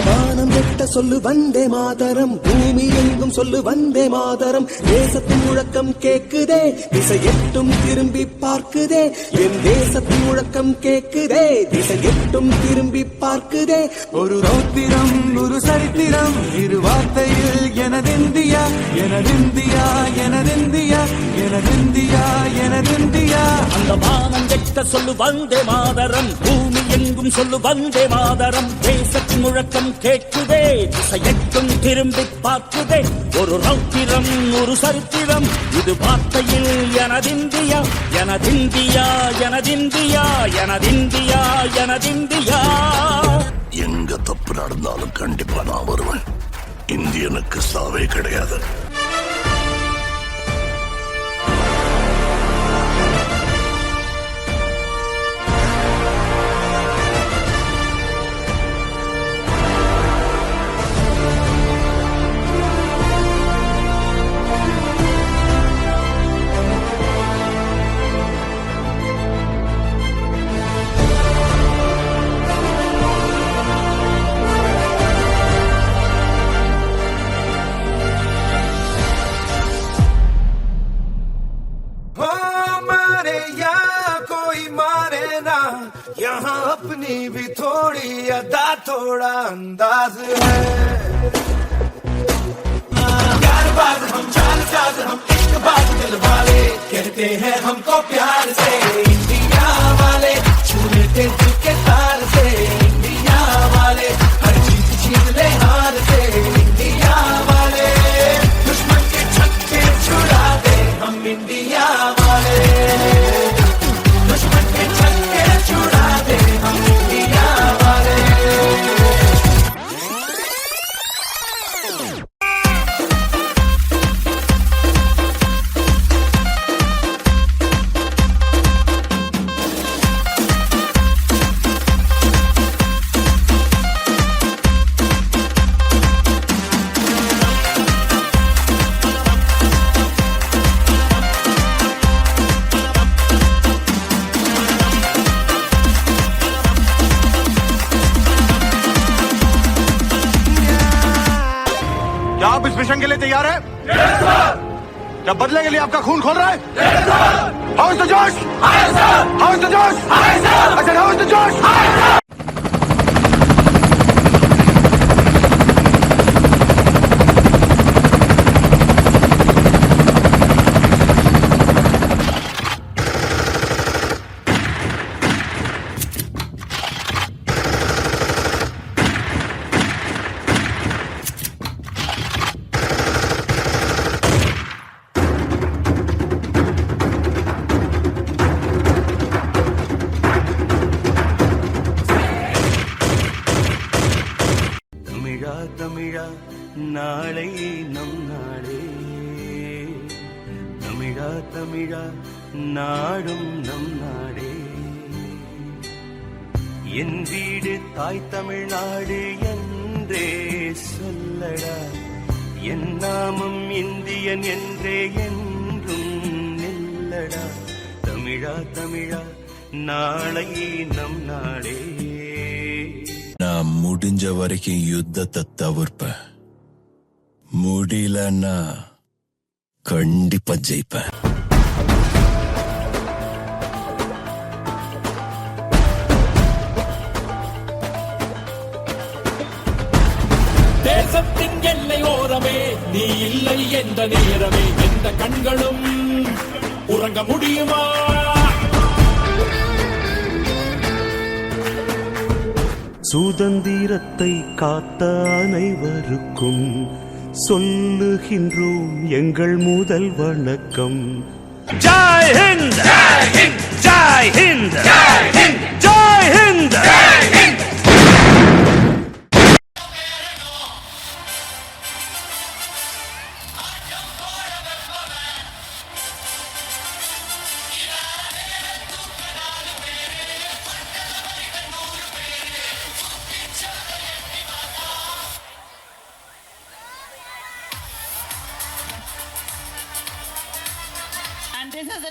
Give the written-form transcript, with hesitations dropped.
வானம் வெட்ட சொல்லு வந்தே மாதரம், பூமி எங்கும் சொல்லு வந்தே மாதரம். தேசத்தின் முழக்கம் கேக்குதே, திசை எட்டும் திரும்பி பார்க்குதே. என் தேசத்தின் முழக்கம் கேக்குதே, திசை எட்டும் திரும்பி பார்க்குதே. ஒரு ரௌத்திரம் ஒரு சரித்திரம், இரு வார்த்தையில் எனதிந்தியா எனதிந்தியா எனதிந்தியா எனதிந்தியா எனதிந்தியா. அந்த வானம் வெட்ட சொல்லு வந்தே மாதரம், பூமி எங்கும் சொல்லு வந்தே மாதரம். தேசத்தின் முழக்கம் கேட்குதே, திசையெட்டும் திரும்பி பார்க்குதே. ஒரு ரௌத்திரம் ஒரு சரித்திரம், இது வார்த்தையில் எனதிந்தியா எனதிந்தியா எனதிந்தியா எனதிந்தியா எனதிந்தியா. எங்க தப்பு நடந்தாலும் கண்டிப்பா நான் வருவேன். இந்தியனுக்கு சாவே கிடையாது. यहाँ अपनी भी थोड़ी अदा थोड़ा अंदाज है। यार बात हम चाल साज हम एक बात दिल वाले, कहते हैं हमको प्यार से इंडिया वाले। छू लेते दिल के तार से इंडिया वाले, हर चीज छीन ले हार से इंडिया वाले। दुश्मन के छक्के छुड़ा दे हम इंडिया वाले, दुश्मन के छक्के छुड़ा दे हम इंडिया वाले। क्या आप इस मिशन के लिए तैयार हैं? क्या बदले के लिए आपका खून खोल रहा है? हाउ इज द जोश? हाउ इज द जोश? I said, how is the जोश? தமிழா நாளை நம் நாடே, தமிழா தமிழா நாடும் நம் நாடே. என் வீடு தாய் தமிழ்நாடு என்றே சொல்லடா, என் நாமம் இந்தியன் என்றே என்றும் நில்லடா. தமிழா தமிழா நாளை நம் நாடே. நான் முடிஞ்ச வரைக்கும் யுத்தத்தை தவிர்ப்பேன். முடியலன்னா கண்டிப்பா ஜெயிப்பேன். தேசத்தின் எல்லை ஓரமே நீ இல்லை என்ற நேரமே, எந்த கண்களும் உறங்க முடியுமா? சுதந்திரத்தை காத்த அனைவருக்கும் சொல்லுகின்றோம் எங்கள் முதல் வணக்கம். Jai Hind, Jai Hind, Jai Hind, Jai Hind, Jai Hind, Jai Hind. And this is the